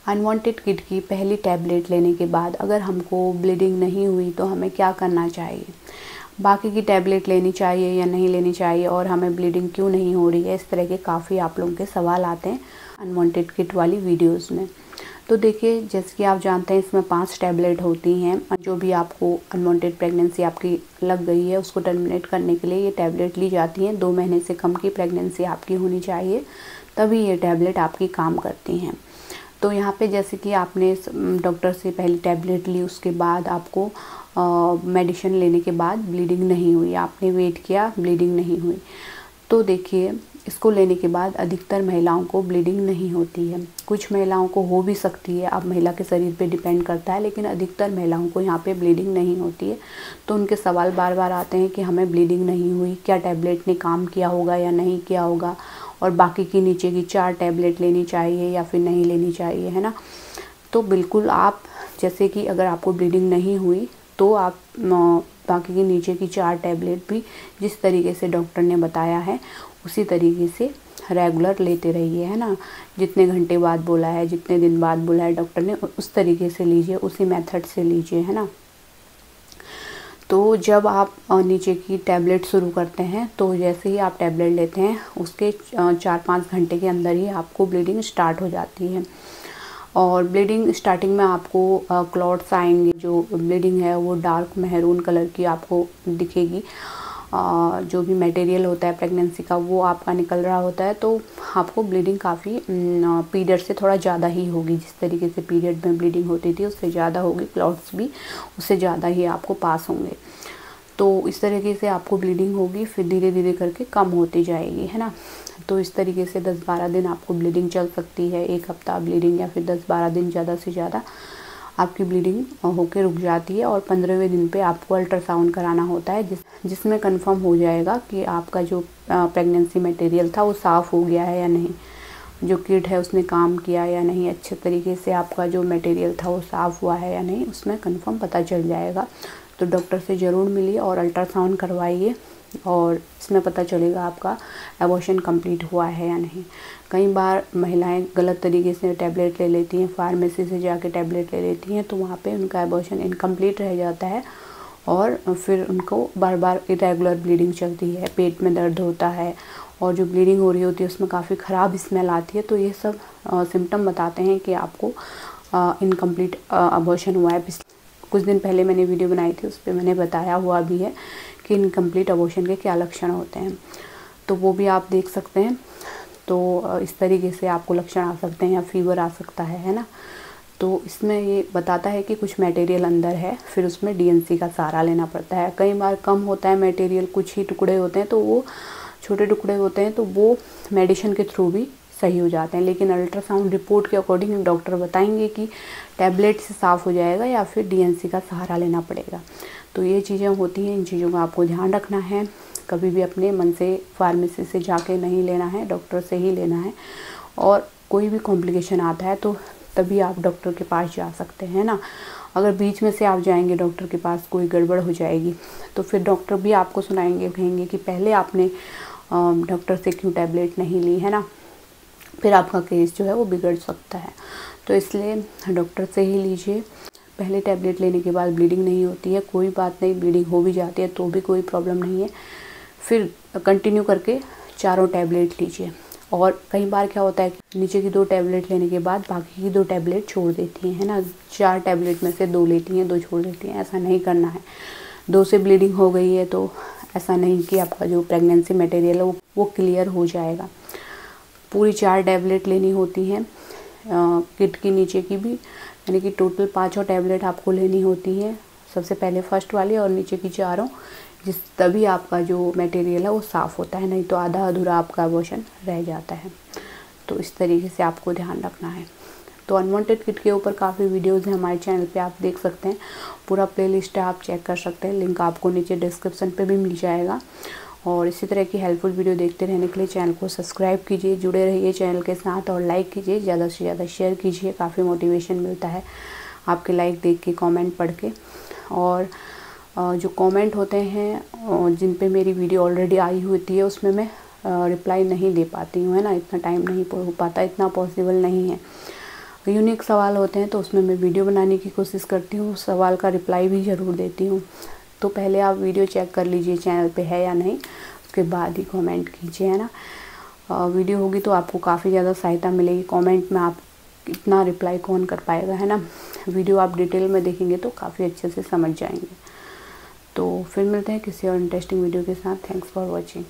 Unwanted kid की पहली tablet लेने के बाद अगर हमको ब्लीडिंग नहीं हुई तो हमें क्या करना चाहिए, बाकी की टैबलेट लेनी चाहिए या नहीं लेनी चाहिए, और हमें ब्लीडिंग क्यों नहीं हो रही है। इस तरह के काफ़ी आप लोगों के सवाल आते हैं अनवांटेड किड वाली वीडियोस में। तो देखिए, जैसे कि आप जानते हैं इसमें 5 टैबलेट होती हैं। जो भी आपको अनवांटेड प्रेगनेंसी आपकी लग गई है उसको टर्मिनेट करने के लिए ये टैबलेट ली जाती हैं। 2 महीने से कम की प्रेगनेंसी आपकी होनी चाहिए, तभी ये टैबलेट आपकी काम करती हैं। तो यहाँ पे जैसे कि आपने डॉक्टर से पहली टैबलेट ली, उसके बाद आपको मेडिसिन लेने के बाद ब्लीडिंग नहीं हुई, आपने वेट किया, ब्लीडिंग नहीं हुई, तो देखिए इसको लेने के बाद अधिकतर महिलाओं को ब्लीडिंग नहीं होती है। कुछ महिलाओं को हो भी सकती है, अब महिला के शरीर पे डिपेंड करता है, लेकिन अधिकतर महिलाओं को यहाँ पे ब्लीडिंग नहीं होती है। तो उनके सवाल बार बार आते हैं कि हमें ब्लीडिंग नहीं हुई, क्या टैबलेट ने काम किया होगा या नहीं किया होगा, और बाकी की नीचे की 4 टैबलेट लेनी चाहिए या फिर नहीं लेनी चाहिए, है ना। तो बिल्कुल आप, जैसे कि अगर आपको ब्लीडिंग नहीं हुई तो आप बाकी की नीचे की 4 टैबलेट भी जिस तरीके से डॉक्टर ने बताया है उसी तरीके से रेगुलर लेते रहिए, है ना। जितने घंटे बाद बोला है, जितने दिन बाद बोला है डॉक्टर ने, उस तरीके से लीजिए, उसी मेथड से लीजिए, है ना। तो जब आप नीचे की टैबलेट शुरू करते हैं तो जैसे ही आप टैबलेट लेते हैं उसके 4-5 घंटे के अंदर ही आपको ब्लीडिंग स्टार्ट हो जाती है। और ब्लीडिंग स्टार्टिंग में आपको क्लॉट्स आएंगे, जो ब्लीडिंग है वो डार्क मैरून कलर की आपको दिखेगी। जो भी मटेरियल होता है प्रेगनेंसी का वो आपका निकल रहा होता है, तो आपको ब्लीडिंग काफ़ी पीरियड से थोड़ा ज़्यादा ही होगी। जिस तरीके से पीरियड में ब्लीडिंग होती थी उससे ज़्यादा होगी, क्लॉट्स भी उससे ज़्यादा ही आपको पास होंगे। तो इस तरीके से आपको ब्लीडिंग होगी, फिर धीरे धीरे करके कम होती जाएगी, है ना। तो इस तरीके से 10-12 दिन आपको ब्लीडिंग चल सकती है, 1 हफ्ता ब्लीडिंग, या फिर 10-12 दिन ज़्यादा से ज़्यादा आपकी ब्लीडिंग होके रुक जाती है। और 15वें दिन पे आपको अल्ट्रासाउंड कराना होता है, जिसमें कंफर्म हो जाएगा कि आपका जो प्रेगनेंसी मटेरियल था वो साफ़ हो गया है या नहीं, जो किट है उसने काम किया या नहीं, अच्छे तरीके से आपका जो मटेरियल था वो साफ़ हुआ है या नहीं, उसमें कंफर्म पता चल जाएगा। तो डॉक्टर से ज़रूर मिलिए और अल्ट्रासाउंड करवाइए, और इसमें पता चलेगा आपका एबॉर्शन कंप्लीट हुआ है या नहीं। कई बार महिलाएं गलत तरीके से टैबलेट ले लेती हैं, फार्मेसी से जाके टैबलेट ले लेती हैं, तो वहाँ पे उनका एबॉर्शन इनकम्प्लीट रह जाता है और फिर उनको बार बार इरेगुलर ब्लीडिंग चलती है, पेट में दर्द होता है, और जो ब्लीडिंग हो रही होती है उसमें काफ़ी ख़राब स्मेल आती है। तो ये सब सिम्टम बताते हैं कि आपको इनकम्प्लीट एबॉर्शन हुआ है। कुछ दिन पहले मैंने वीडियो बनाई थी, उस पर मैंने बताया हुआ भी है कि इनकम्प्लीट एबॉर्शन के क्या लक्षण होते हैं, तो वो भी आप देख सकते हैं। तो इस तरीके से आपको लक्षण आ सकते हैं, या फीवर आ सकता है ना। तो इसमें ये बताता है कि कुछ मटेरियल अंदर है, फिर उसमें डीएनसी का सहारा लेना पड़ता है। कई बार कम होता है मटेरियल, कुछ ही टुकड़े होते हैं, तो वो छोटे टुकड़े होते हैं, तो वो मेडिसिन के थ्रू भी सही हो जाते हैं। लेकिन अल्ट्रासाउंड रिपोर्ट के अकॉर्डिंग डॉक्टर बताएंगे कि टैबलेट से साफ़ हो जाएगा या फिर डीएनसी का सहारा लेना पड़ेगा। तो ये चीज़ें होती हैं, इन चीज़ों का आपको ध्यान रखना है। कभी भी अपने मन से फार्मेसी से जाके नहीं लेना है, डॉक्टर से ही लेना है। और कोई भी कॉम्प्लिकेशन आता है तो तभी आप डॉक्टर के पास जा सकते हैं ना। अगर बीच में से आप जाएंगे डॉक्टर के पास, कोई गड़बड़ हो जाएगी, तो फिर डॉक्टर भी आपको सुनाएंगे, कहेंगे कि पहले आपने डॉक्टर से क्यों टैबलेट नहीं ली, है ना। फिर आपका केस जो है वो बिगड़ सकता है। तो इसलिए डॉक्टर से ही लीजिए। पहले टैबलेट लेने के बाद ब्लीडिंग नहीं होती है, कोई बात नहीं, ब्लीडिंग हो भी जाती है तो भी कोई प्रॉब्लम नहीं है, फिर कंटिन्यू करके 4 टैबलेट लीजिए। और कई बार क्या होता है कि नीचे की 2 टैबलेट लेने के बाद बाकी की 2 टैबलेट छोड़ देती हैं, है ना। 4 टैबलेट में से 2 लेती हैं, 2 छोड़ देती हैं, ऐसा नहीं करना है। 2 से ब्लीडिंग हो गई है तो ऐसा नहीं कि आपका जो प्रेगनेंसी मटेरियल है वो क्लियर हो जाएगा। पूरी 4 टैबलेट लेनी होती हैं, किट की नीचे की भी, यानी कि टोटल 5 टैबलेट आपको लेनी होती है। सबसे पहले फर्स्ट वाली और नीचे की 4, तभी आपका जो मटेरियल है वो साफ़ होता है, नहीं तो आधा अधूरा आपका एबॉर्शन रह जाता है। तो इस तरीके से आपको ध्यान रखना है। तो अनवांटेड किट के ऊपर काफ़ी वीडियोज़ हैं हमारे चैनल पे, आप देख सकते हैं। पूरा प्लेलिस्ट है, आप चेक कर सकते हैं, लिंक आपको नीचे डिस्क्रिप्शन पे भी मिल जाएगा। और इसी तरह की हेल्पफुल वीडियो देखते रहने के लिए चैनल को सब्सक्राइब कीजिए, जुड़े रहिए चैनल के साथ, और लाइक कीजिए, ज़्यादा से ज़्यादा शेयर कीजिए। काफ़ी मोटिवेशन मिलता है आपके लाइक देख के, कमेंट पढ़ के। और जो कमेंट होते हैं जिन पे मेरी वीडियो ऑलरेडी आई होती है उसमें मैं रिप्लाई नहीं दे पाती हूँ, है ना। इतना टाइम नहीं हो पाता, इतना पॉसिबल नहीं है। यूनिक सवाल होते हैं तो उसमें मैं वीडियो बनाने की कोशिश करती हूँ, सवाल का रिप्लाई भी ज़रूर देती हूँ। तो पहले आप वीडियो चेक कर लीजिए चैनल पे है या नहीं, उसके बाद ही कमेंट कीजिए, है ना। वीडियो होगी तो आपको काफ़ी ज़्यादा सहायता मिलेगी। कमेंट में आप इतना रिप्लाई कौन कर पाएगा, है ना। वीडियो आप डिटेल में देखेंगे तो काफ़ी अच्छे से समझ जाएंगे। तो फिर मिलते हैं किसी और इंटरेस्टिंग वीडियो के साथ। Thanks for watching.